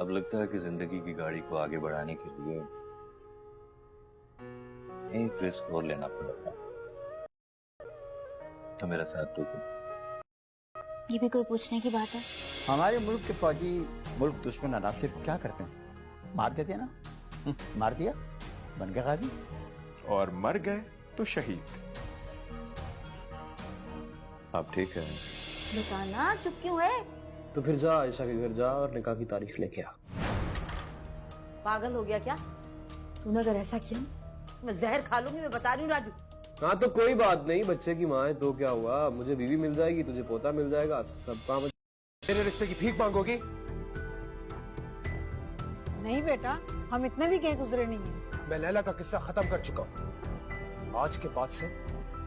अब लगता है कि जिंदगी की गाड़ी को आगे बढ़ाने के लिए एक रिस्क और लेना पड़ेगा। तो मेरा साथ दो। ये भी कोई पूछने की बात है? हमारे मुल्क के फौजी मुल्क दुश्मन अनासिर को क्या करते हैं? मार देते हैं ना। मार दिया, बन गए गाजी। और मर गए तो शहीद। आप ठीक है? बताना, चुप क्यों है? तो फिर जा आयशा के घर जा और निकाह की तारीख लेके आ। पागल हो गया क्या? तूने अगर ऐसा किया मैं जहर खा लूंगी, मैं बता रही हूँ राजू। हाँ तो कोई बात नहीं, बच्चे की माँ है तो क्या हुआ, मुझे बीवी मिल जाएगी, तुझे पोता मिल जाएगा, सब काम। मेरे रिश्ते की भीख मांगोगी? नहीं बेटा, हम इतने भी कहीं गुजरे नहीं हैं। मैं लैला का किस्सा खत्म कर चुका हूँ। आज के बाद से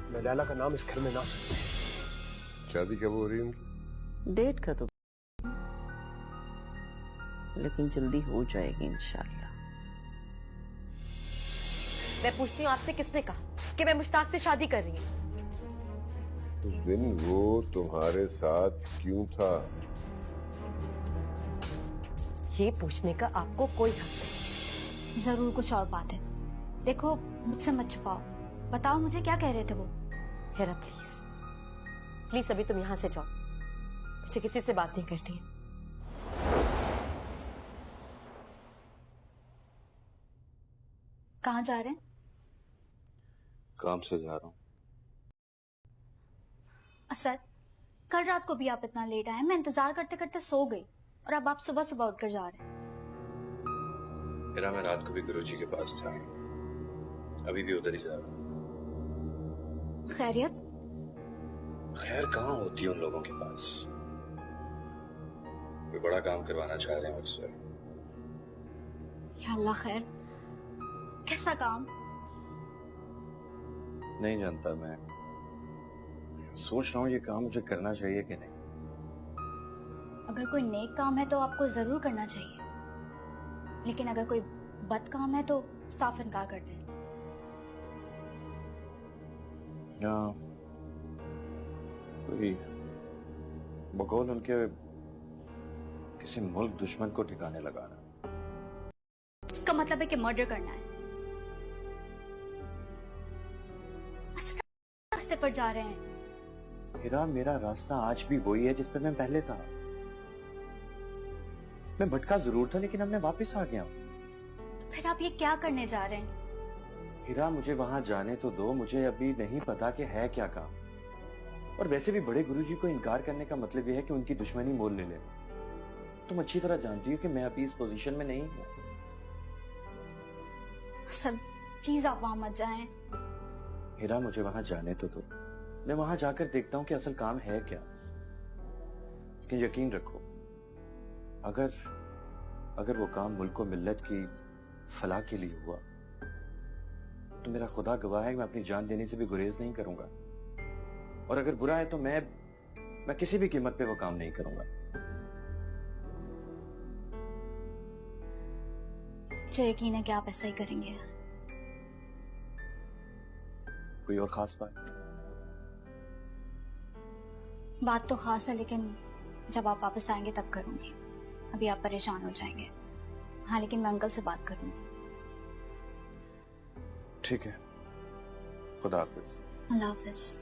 मैं लैला का नाम इस घर में ना सुनूं। शादी कब हो रही है उनकी? डेट का तो लेकिन जल्दी हो जाएगी इंशाल्लाह। मैं पूछती हूँ आपसे, किसने कहा कि मैं मुश्ताक से शादी कर रही हूँ? उस दिन वो तुम्हारे साथ क्यों था? ये पूछने का आपको कोई हक नहीं। जरूर कुछ और बात है। देखो, मुझसे मत छुपाओ, बताओ मुझे क्या कह रहे थे वो। हेरा प्लीज प्लीज अभी तुम यहाँ से जाओ, मुझे किसी से बात नहीं करनी है। कहाँ जा रहे हैं? काम से जा रहा हूँ। असद, कल रात को भी आप इतना लेट आए, मैं इंतजार करते करते सो गई, और अब आप सुबह सुबह उठकर जा रहे हैं। मेरा मैं रात को भी गुरुजी के पास था, अभी भी उधर ही जा रहा हूँ। खैरियत? खैर कहाँ होती है उन लोगों के पास। कोई बड़ा काम करवाना चाह रहे हैं मुझसे। या अल्लाह, खैर कैसा काम? नहीं जानता, मैं सोच रहा हूँ ये काम मुझे करना चाहिए कि नहीं। अगर कोई नेक काम है तो आपको जरूर करना चाहिए, लेकिन अगर कोई बद काम है तो साफ इनकार कर दें। या कोई बकौल उनके किसी मुल्क दुश्मन को ठिकाने लगाना। इसका मतलब है कि मर्डर करना है। असद, रास्ते पर जा रहे हैं। हिरा, मेरा रास्ता आज भी वही है जिस पर मैं पहले था। मैं भटका जरूर था, लेकिन अब मैं वापस आ गया। तो फिर आप ये क्या करने जा रहे हैं? हिरा, मुझे वहां जाने तो दो, मुझे अभी नहीं पता कि है क्या काम। और वैसे भी बड़े गुरुजी को इनकार करने का मतलब यह है कि उनकी दुश्मनी मोल ले लेना। तुम अच्छी तरह जानती हो कि मैं अभी इस पोजीशन में नहीं हूं। असद, प्लीज आप वहां मत जाएं। हिरा, मुझे वहां जाने तो दो, मैं वहां जाकर देखता हूं कि असल काम है क्या। लेकिन यकीन रखो, अगर वो काम मुल्क को मिल्लत की फलाह के लिए हुआ तो मेरा खुदा गवाह है, मैं अपनी जान देने से भी गुरेज नहीं करूंगा। और अगर बुरा है तो मैं किसी भी कीमत पे वो काम नहीं करूंगा। मुझे यकीन है कि आप ऐसा ही करेंगे। कोई और खास बात? बात तो खास है, लेकिन जब आप वापस आएंगे तब करूंगी। अभी आप परेशान हो जाएंगे। हाँ, लेकिन मैं अंकल से बात करूंगी। ठीक है, खुदा हाफिज। अल्लाह हाफिज।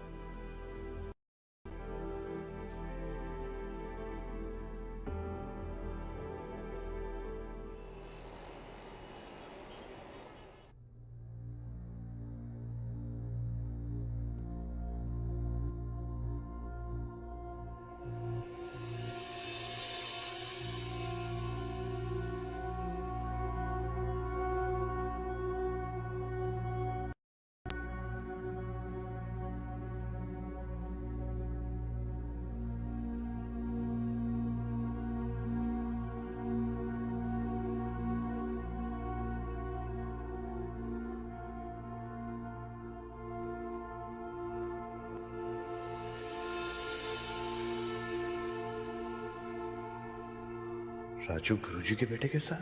राजू गुरुजी के बेटे के साथ?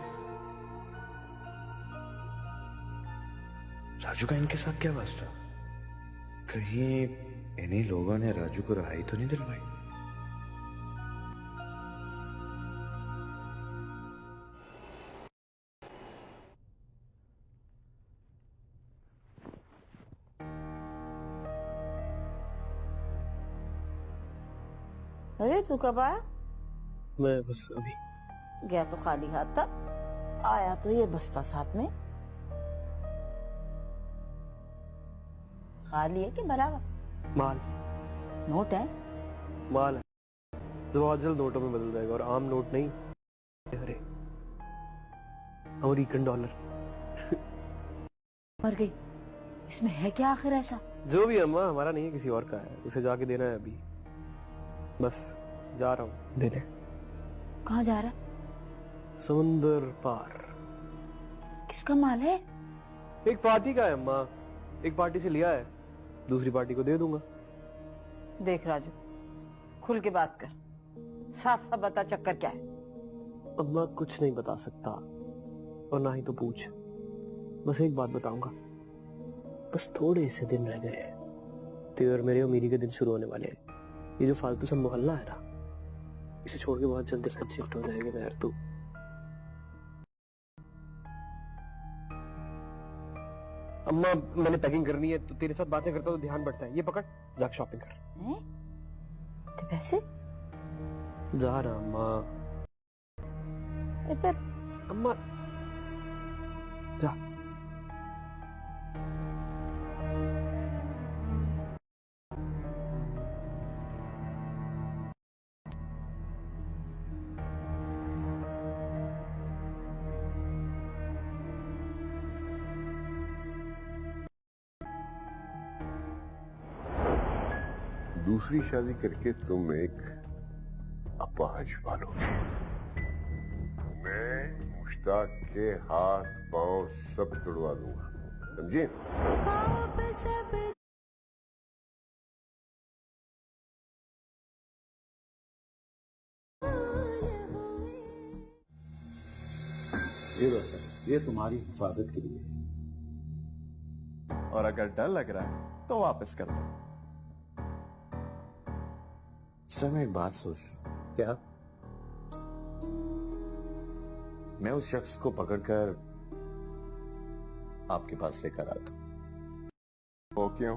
राजू का इनके साथ क्या वास्ता? कहीं इन्हीं लोगों ने राजू को रहाई तो नहीं दिलवाई? अरे तू कब आया? मैं बस अभी। गया तो खाली हाथ था, आया तो ये बस्ता साथ में। खाली है कि भरा हुआ? माल। नोट है? माल है जो बहुत जल्द नोटों में बदल जाएगा, और आम नोट नहीं, अरे अमेरिकन डॉलर। मर गई। इसमें है क्या आखिर ऐसा? जो भी अम्मा, हमारा नहीं है, किसी और का है, उसे जाके देना है अभी। बस जा रहा हूँ देने। कहाँ जा रहा? समुंदर पार। किसका माल है? एक पार्टी का है अम्मा, एक पार्टी से लिया है, दूसरी पार्टी को दे दूंगा। देख राजू, खुल के बात कर, साफ साफ बता चक्कर क्या है? अम्मा कुछ नहीं बता सकता, और ना ही तो पूछ। बस एक बात बताऊंगा, बस थोड़े से दिन रह गए हैं, तेरे और मेरे और मेरी के दिन शुरू होने वाले हैं। ये जो फालतू सा मोहल्ला है ना, इसे छोड़ के बहुत जल्दी साथ शिफ्ट हो जाएगा ना यार तू। अम्मा मैंने पैकिंग करनी है, तो तेरे साथ बातें करता तो ध्यान बढ़ता है। ये पकड़, जाके शॉपिंग कर। तो पैसे? जा रहा अम्मा। इधर अम्मा जा। दूसरी शादी करके तुम एक अपाहज पालोगे। मैं मुश्ताक के हाथ पांव सब तोड़वा दूंगा, समझे? ये लो सर, ये तुम्हारी हिफाजत के लिए। और अगर डर लग रहा है तो वापस कर दो। सर मैं एक बात सोच रहा हूं। क्या? मैं उस शख्स को पकड़कर आपके पास लेकर आता हूं। वो क्यों?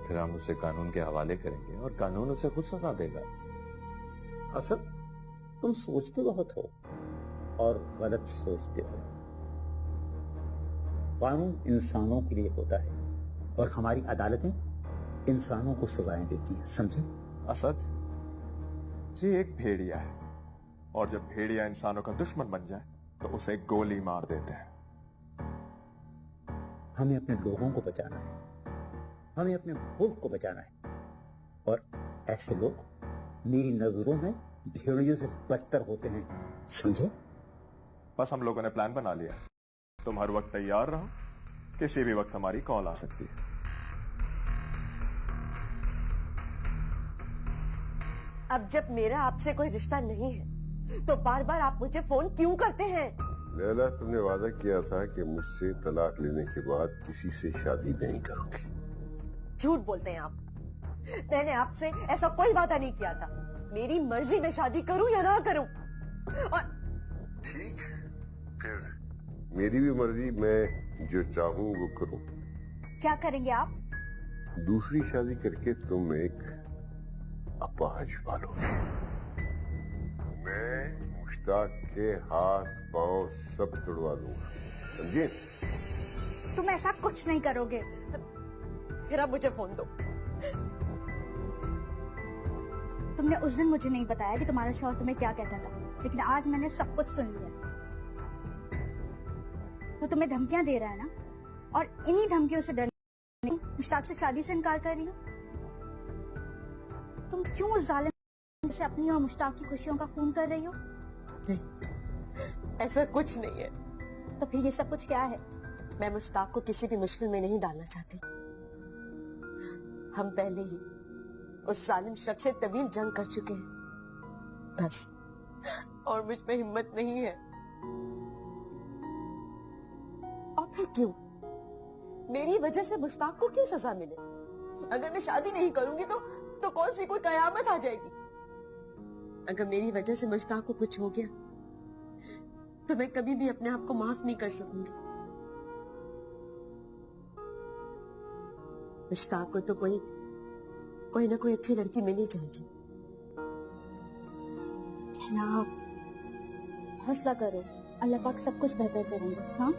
फिर हम उसे कानून के हवाले करेंगे और कानून उसे खुद सजा देगा। असद, तुम सोचते बहुत हो और गलत सोचते हो। कानून इंसानों के लिए होता है और हमारी अदालतें इंसानों को सजाएं देती हैं, समझे? असद, ये एक भेड़िया है, और जब भेड़िया इंसानों का दुश्मन बन जाए तो उसे गोली मार देते हैं। हमें अपने लोगों को बचाना है, हमें अपने मुल्क को बचाना है, और ऐसे लोग मेरी नजरों में भेड़ियों से बदतर होते हैं, समझे? बस हम लोगों ने प्लान बना लिया, तुम हर वक्त तैयार रहो, किसी भी वक्त हमारी कॉल आ सकती है। अब जब मेरा आपसे कोई रिश्ता नहीं है तो बार बार आप मुझे फोन क्यों करते हैं? लैला, तुमने वादा किया था कि मुझसे तलाक लेने के बाद किसी से शादी नहीं करोगी। झूठ बोलते हैं आप। मैंने आपसे ऐसा कोई वादा नहीं किया था। मेरी मर्जी में शादी करूं या ना करूं। और ठीक है, फिर मेरी भी मर्जी, मैं जो चाहूं वो करूं। क्या करेंगे आप? दूसरी शादी करके तुम एक अपाहज पालोगे। मैं मुश्ताक के हाथ पांव सब तोड़वा दूंगा, समझे? तुम ऐसा कुछ नहीं करोगे। फिर आप मुझे फोन दो। तुमने उस दिन मुझे नहीं बताया कि तुम्हारा शौहर तुम्हें क्या कहता था, लेकिन आज मैंने सब कुछ सुन लिया। वो तुम्हें धमकियां दे रहा है ना, और इन्हीं धमकियों से डर मुश्ताक से शादी से इनकार कर रही हो। तुम क्यों उस जालिम से अपनी और मुश्ताक की खुशियों का खून कर रही हो? नहीं, ऐसा कुछ नहीं है। तो फिर ये सब कुछ क्या है? मैं मुश्ताक को किसी भी मुश्किल में नहीं डालना चाहती। हम पहले ही उस जालिम शख्स से तवील जंग कर चुके हैं, बस। और मुझ में हिम्मत नहीं है। और फिर क्यों? मेरी वजह से मुश्ताक को क्यों सजा मिले? अगर मैं शादी नहीं करूंगी तो कौन सी कोई कयामत आ जाएगी? अगर मेरी वजह से मुश्ताक को कुछ हो गया तो मैं कभी भी अपने आप को माफ नहीं कर सकूंगी। मुश्ताक को तो कोई ना कोई अच्छी लड़की मिल ही जाएगी। हौसला करो, अल्लाह पाक सब कुछ बेहतर करेंगे। हाँ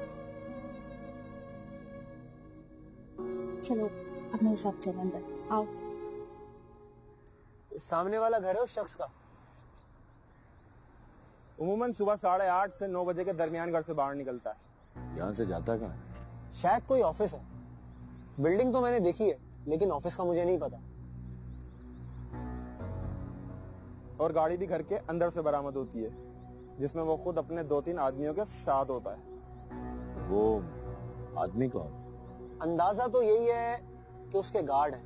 चलो अब मेरे साथ चलो अंदर आओ। सामने वाला घर है उस शख्स का? उमूमन सुबह 8:30 से 9 बजे के दरमियान घर से बाहर निकलता है। यहाँ से जाता कहाँ है? शायद कोई ऑफिस है। बिल्डिंग तो मैंने देखी है लेकिन ऑफिस का मुझे नहीं पता। और गाड़ी भी घर के अंदर से बरामद होती है, जिसमें वो खुद अपने 2-3 आदमियों के साथ होता है। वो आदमी कौन? अंदाजा तो यही है कि उसके गार्ड है,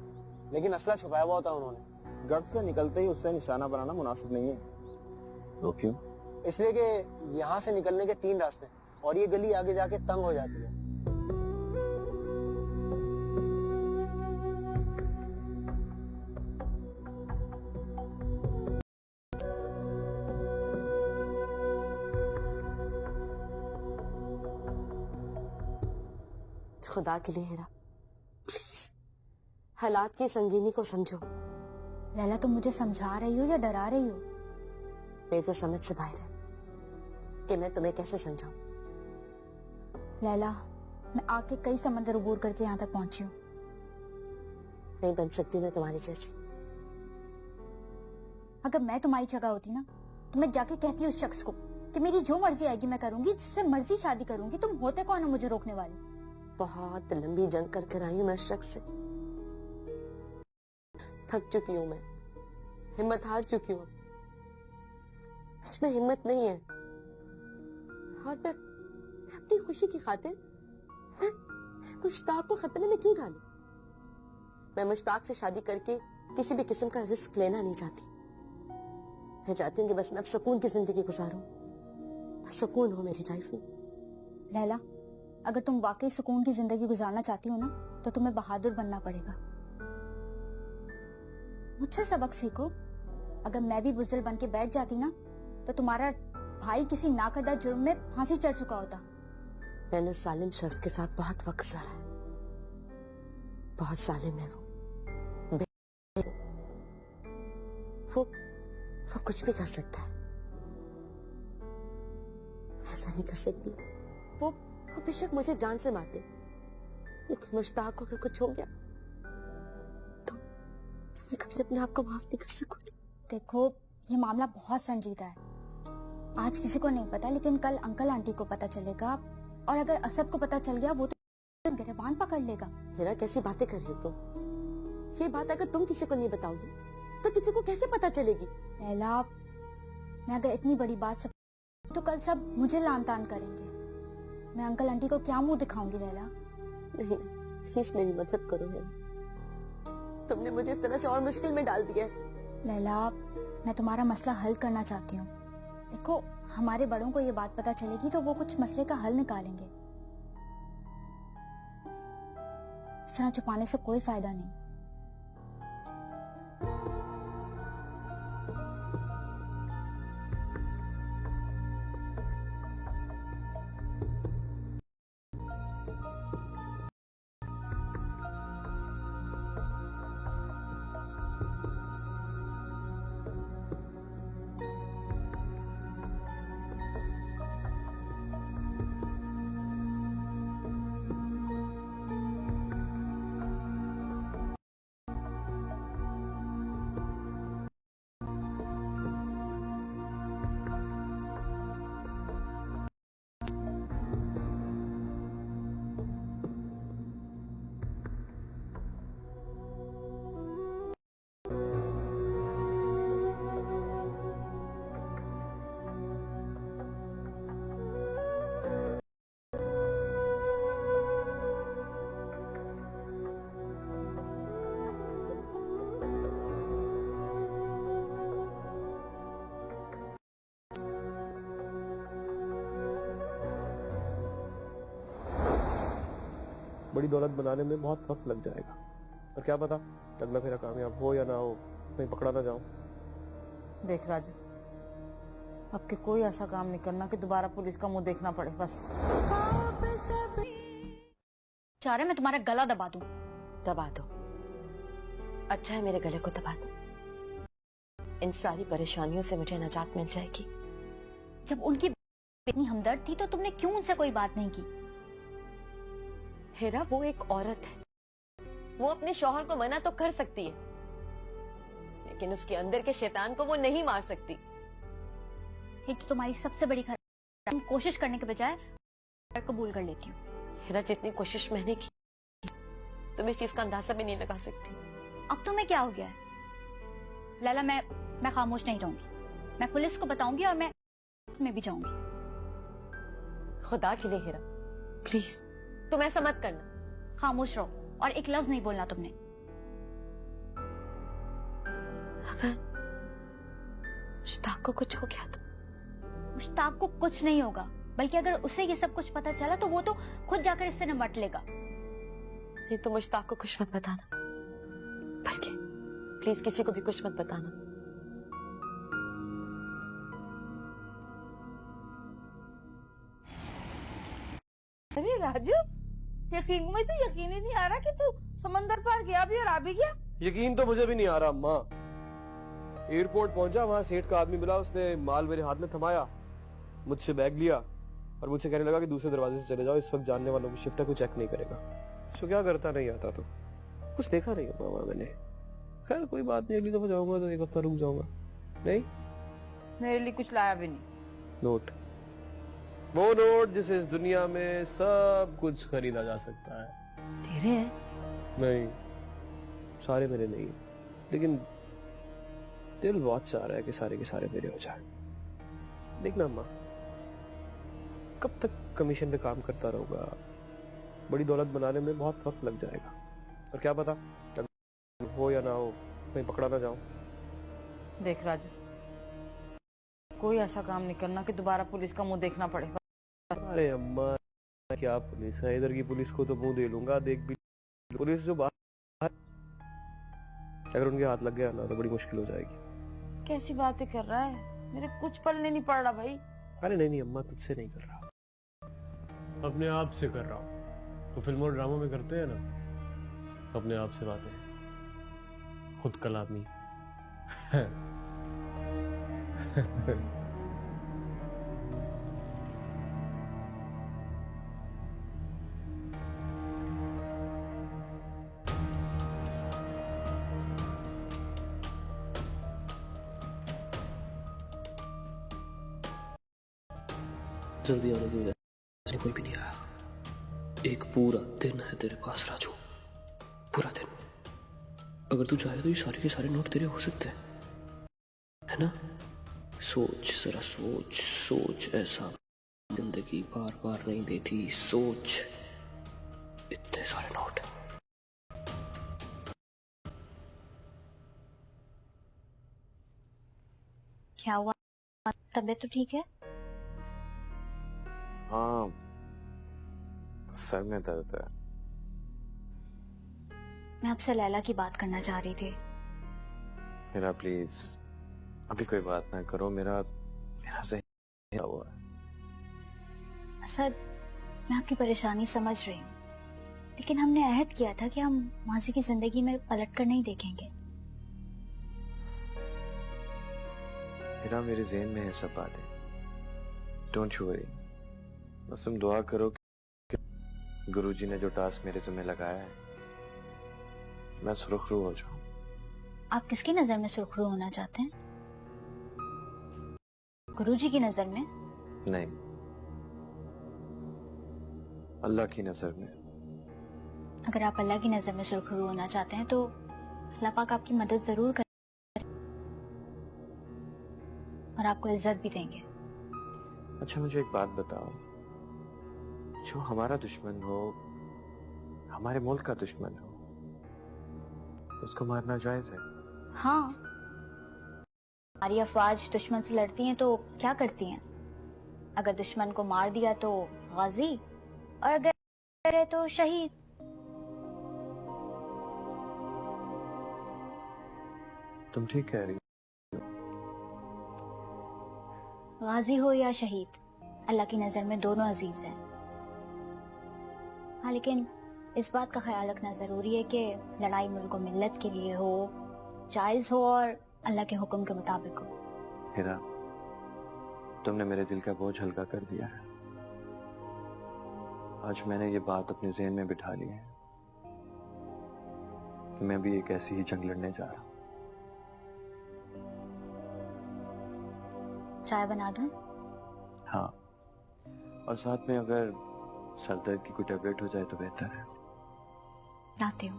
लेकिन असला छुपाया हुआ होता है उन्होंने। घर से निकलते ही उससे निशाना बनाना मुनासिब नहीं है। वो क्यों? इसलिए कि यहाँ से निकलने के 3 रास्ते और ये गली आगे जाके तंग हो जाती है। खुदा के लिए हेरा, प्लीज हालात की संगीनी को समझो। लैला तुम मुझे समझा रही हो या डरा रही हो? मेरे तो समझ से बाहर है कि मैं तुम्हें कैसे समझाऊं। लैला मैं आके कई समंदर उबूर करके यहाँ तक पहुंची हूँ। नहीं बन सकती मैं तुम्हारी जैसी। अगर मैं तुम्हारी जगह होती ना तो मैं जाके कहती उस शख्स को कि मेरी जो मर्जी आएगी मैं करूंगी, जिससे मर्जी शादी करूंगी। तुम होते कौन हो मुझे रोकने वाले? बहुत लंबी जंग कर आई हूं मैं उस शख्स से। थक चुकी हूं मैं, हिम्मत हार चुकी हूं। मुझ में हिम्मत नहीं है। और मैं अपनी खुशी की खातिर मैं मुश्ताक को खतरे में क्यों डालूं? मैं मुश्ताक से शादी करके किसी भी किस्म का रिस्क लेना नहीं चाहती। मैं चाहती हूँ कि बस मैं अब सुकून की जिंदगी गुजारूं, सुकून हो मेरी लाइफ में। लैला अगर तुम वाकई सुकून की जिंदगी गुजारना चाहती हो ना तो तुम्हें बहादुर बनना पड़ेगा। मुझसे सबक सीखो। अगर मैं भी बुज़दिल बन के बैठ जाती ना तो तुम्हारा भाई किसी नाकर्दा जुर्म में फांसी चढ़ चुका होता। मैंने सालिम शख्स के साथ बहुत वक्त गुजारा है। बहुत सालिम है वो कुछ भी कर सकता है। ऐसा नहीं कर सकती। वो बेशक मुझे जान से मारते, लेकिन मुश्ताक को अगर कुछ हो गया तो मैं कभी अपने आप को माफ नहीं कर सकूंगी। देखो ये मामला बहुत संजीदा है। आज किसी को नहीं पता, लेकिन कल अंकल आंटी को पता चलेगा, और अगर असद को पता चल गया वो तो गिरबान पकड़ लेगा। हेरा कैसी बातें कर रही हो तुम? ये बात अगर तुम किसी को नहीं बताओगी तो किसी को कैसे पता चलेगी? लैला मैं अगर इतनी बड़ी बात सब तो कल सब मुझे लान तान करेंगे। मैं अंकल आंटी को क्या मुंह दिखाऊंगी? लैला नहीं, प्लीज मेरी मदद करो हेरा। तुमने मुझे इस तरह से और मुश्किल में डाल दिया है। लैला मैं तुम्हारा मसला हल करना चाहती हूँ। देखो हमारे बड़ों को ये बात पता चलेगी तो वो कुछ मसले का हल निकालेंगे। इस तरह छुपाने से कोई फायदा नहीं। बड़ी दौलत बनाने में बहुत वक्त लग जाएगा, और क्या पता अगला फेरा कामयाब हो या ना हो, कहीं पकड़ा ना जाऊं। देख राजू, अब के कोई ऐसा काम नहीं करना कि दोबारा पुलिस का मुंह देखना पड़े। बस चाह रहे मैं तुम्हारा गला दबा दूं। दबा दो, अच्छा है मेरे गले को दबा दो, इन सारी परेशानियों से मुझे निजात मिल जाएगी। जब उनकी इतनी हमदर्द थी तो तुमने क्यों उनसे कोई बात नहीं की? हेरा, वो एक औरत है, वो अपने शौहर को मना तो कर सकती है, लेकिन उसके अंदर के शैतान को वो नहीं मार सकती। ये तो तुम्हारी सबसे बड़ी खराबी, तुम कोशिश करने के बजाय कबूल कर लेती हो। हेरा, जितनी कोशिश मैंने की तुम इस चीज का अंदाजा भी नहीं लगा सकती। अब तुम्हें क्या हो गया है? लैला, मैं खामोश नहीं रहूंगी, मैं पुलिस को बताऊंगी और मैं भी जाऊंगी। खुदा के लिए हेरा, प्लीज तुम ऐसा मत करना। खामोश रहो और एक लफ्ज नहीं बोलना तुमने। अगर मुश्ताक को कुछ हो गया तो? मुश्ताक को कुछ नहीं होगा, बल्कि अगर उसे ये सब कुछ पता चला तो वो तो खुद जाकर इससे निपट लेगा। ये तो मुश्ताक को कुछ मत बताना, बल्कि प्लीज किसी को भी कुछ मत बताना। अरे राजू, यकीन में तो यकीन ही नहीं आ रहा कि तू समंदर पार गया भी और आ भी गया। यकीन तो मुझे भी नहीं आ रहा अम्मा। एयरपोर्ट पहुंचा, वहां सेठ का आदमी मिला, उसने माल मेरे हाथ में थमाया, मुझसे बैग लिया और मुझसे कहने लगा कि दूसरे दरवाजे से चले जाओ, इस वक्त जानने वालों की शिफ्ट है, कोई चेक नहीं करेगा। तो क्या करता, नहीं आता तो कुछ देखा नहीं अम्मा मैंने। खैर कोई बात नहीं, अगली दफा जाऊंगा तो एक हफ्ता रुक जाऊंगा। नहीं, मेरे लिए कुछ लाया भी नहीं। नोट, वो नोट जिसे इस दुनिया में सब कुछ खरीदा जा सकता है। तेरे है? नहीं, सारे मेरे नहीं, लेकिन दिल बहुत चाह रहा है कि सारे के सारे मेरे हो जाए। देखना अम्मा, कब तक कमीशन पे काम करता रहूंगा, बड़ी दौलत बनाने में बहुत वक्त लग जाएगा, और क्या पता हो या ना हो, कहीं पकड़ा ना जाऊं। देख राजू, कोई ऐसा काम नहीं करना कि दोबारा पुलिस का मुंह देखना पड़े। अरे अम्मा, क्या पुलिस है, इधर की पुलिस को तो मुंह दे लूंगा, देख भी पुलिस जो बाहर, अगर उनके हाथ लग गया ना तो बड़ी मुश्किल हो जाएगी। कैसी बातें कर रहा है, मेरे कुछ पल्ले नहीं पड़ रहा भाई। अरे नहीं नहीं अम्मा, तुझसे नहीं कर रहा, अपने आप से कर रहा हूँ। तो फिल्मों और ड्रामों में करते हैं ना अपने आप से बातें, खुद कलामी। जल्दी आने की वजह कोई भी नहीं आया। एक पूरा दिन है तेरे पास राजू, पूरा दिन। अगर तू चाहे तो ये सारे के सारे नोट तेरे हो सकते हैं, है ना? सोच, जरा सोच सोच, ऐसा जिंदगी बार बार नहीं देती, सोच। इतने सारे नोट। क्या हुआ, तबीयत तो ठीक है? हाँ, सर में दर्द है। मैं आपसे लैला की बात करना चाह रही थी। मेरा प्लीज अभी कोई बात ना करो, मेरा ज़हन हुआ है। असद, मैं आपकी परेशानी समझ रही हूँ, लेकिन हमने अहद किया था कि हम माजी की जिंदगी में पलट कर नहीं देखेंगे। मेरा मेरे ज़हन में है सब बातें, डोंट यू वरी। बस तुम दुआ करो कि गुरुजी ने जो टास्क मेरे ज़िम्मे लगाया है मैं सुरखरू हो जाऊं। आप किसकी नजर में सुरखरू होना चाहते हैं? गुरुजी की नजर में? नहीं, अल्लाह की नजर में। अगर आप अल्लाह की नजर में सुरखरू होना चाहते हैं तो अल्लाह पाक आपकी मदद जरूर करें और आपको इज्जत भी देंगे। अच्छा मुझे एक बात बताओ, जो हमारा दुश्मन हो, हमारे मुल्क का दुश्मन हो, उसको मारना जायज है? हाँ, हमारी अफवाज दुश्मन से लड़ती हैं तो क्या करती हैं? अगर दुश्मन को मार दिया तो गाजी, और अगर तो शहीद। तुम ठीक कह रही हो। गाजी हो या शहीद, अल्लाह की नजर में दोनों अजीज हैं। हाँ, लेकिन इस बात का ख्याल रखना जरूरी है कि लड़ाई मुल्क और मिल्लत के लिए हो, जायज हो और अल्लाह के हुक्म के मुताबिक हो। हिरा, तुमने मेरे दिल का बोझ हल्का कर दिया है। आज मैंने ये बात अपने ज़हन में बिठा ली है कि मैं भी एक ऐसी ही जंग लड़ने जा रहा हूं। चाय बना दूं? हाँ, और साथ में अगर सरदर्द की कोई टेबलेट हो जाए तो बेहतर है। लाती हूँ।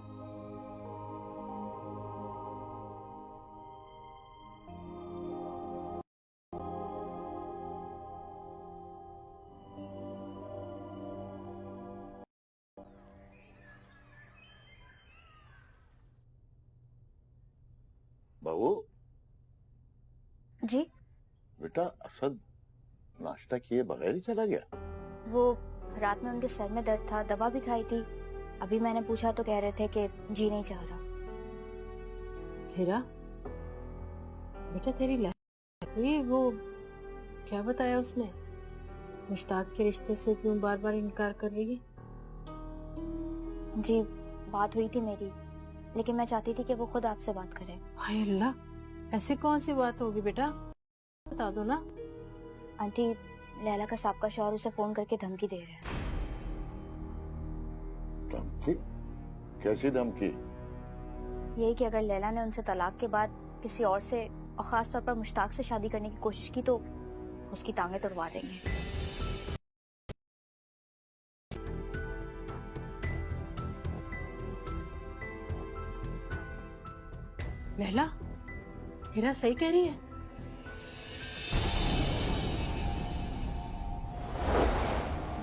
बहू जी? बेटा असद नाश्ता किए बगैर ही चला गया? वो रात में उनके सर में दर्द था, दवा भी खाई थी। अभी मैंने पूछा तो कह रहे थे कि जी नहीं चाह रहा। हीरा, बेटा तेरी हुई, वो क्या बताया उसने? मुश्ताक के रिश्ते से क्यों बार बार इनकार कर रही है? जी, बात हुई थी मेरी, लेकिन मैं चाहती थी कि वो खुद आपसे बात करे। हाय अल्लाह, ऐसी कौन सी बात होगी बेटा, बता दो ना। आंटी, लैला का साहब का शौहर उसे फोन करके धमकी दे रहे हैं। धमकी? कैसी धमकी? यही कि अगर लैला ने उनसे तलाक के बाद किसी और से और खास तौर पर मुश्ताक से शादी करने की कोशिश की तो उसकी टांगे तोड़वा देंगे। लैला, हीरा सही कह रही है?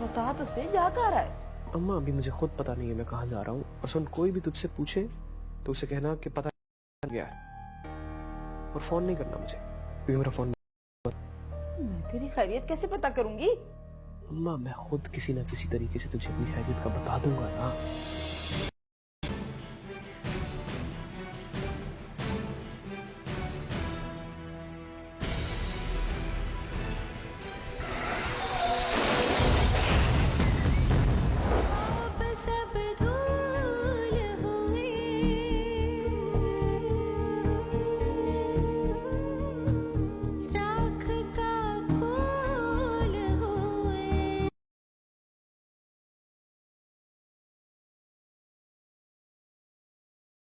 बता तो सही, जा कहाँ रहा है? अम्मा अभी मुझे खुद पता नहीं है मैं कहाँ जा रहा हूँ। और सुन, कोई भी तुझसे पूछे तो उसे कहना कि पता गया है, और फोन नहीं करना मुझे क्योंकि मेरा फोन। मैं तेरी खैरियत कैसे पता करूंगी? अम्मा मैं खुद किसी ना किसी तरीके से तुझे अपनी खैरियत का बता दूंगा ना।